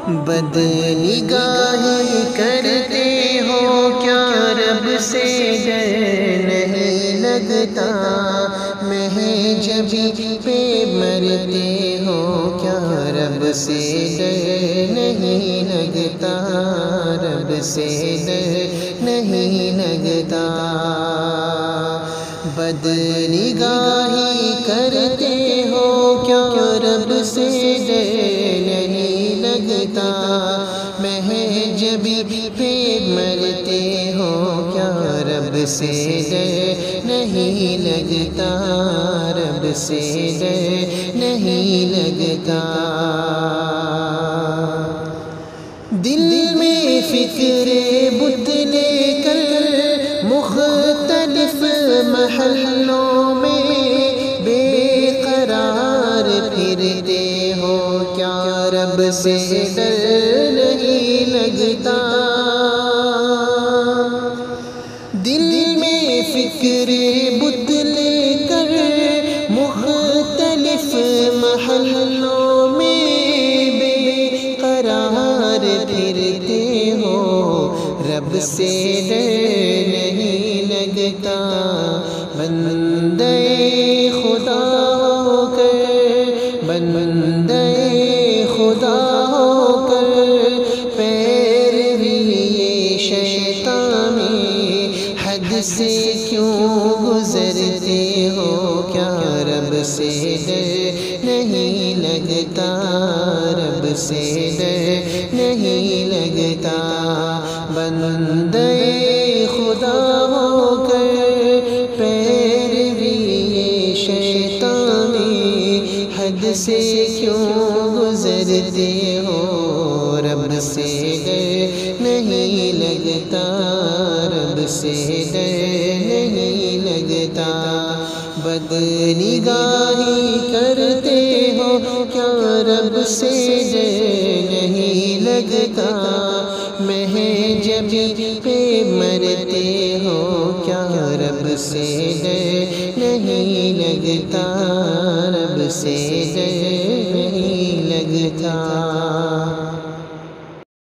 بد نگاہی کرتے ہو کیا رب سے ڈر نہیں لگتا، مہجبی پہ مرتے ہو کیا رب سے ڈر نہیں لگتا، رب سے ڈر نہیں لگتا۔ بد نگاہی کرتے ہو کیا رب سے ڈر نہیں لگتا، مہجبی پہ مرتے ہو کیا رب سے ڈر نہیں لگتا، رب سے ڈر نہیں لگتا۔ دل میں فکر بت لے کر مختلف محلوں میں بے قرار پھرتے ہو کیا رب سے ڈر نہیں لگتا، دل میں فکر بت لے کر مختلف محلوں میں بے قرار پھرتے ہو، رب سے ڈر نہیں لگتا۔ بندے خدا ہو کر، بندے خدا ہو کر پیروی شیطان میں حد سے کیوں گزرتے ہو کیا رب سے ڈر نہیں لگتا، رب سے ڈر نہیں لگتا۔ بندے خدا ہو کر پیروی شیطان میں حد سے کیوں گزرتے ہو، رب سے ڈر نہیں لگتا، رب سے ڈر نہیں لگتا۔ بد نگاہی کرتے ہو کیا رب سے ڈر نہیں لگتا، مہجبی پہ مرتے ہو کیا رب سے ڈر نہیں لگتا، رب سے ڈر نہیں لگتا۔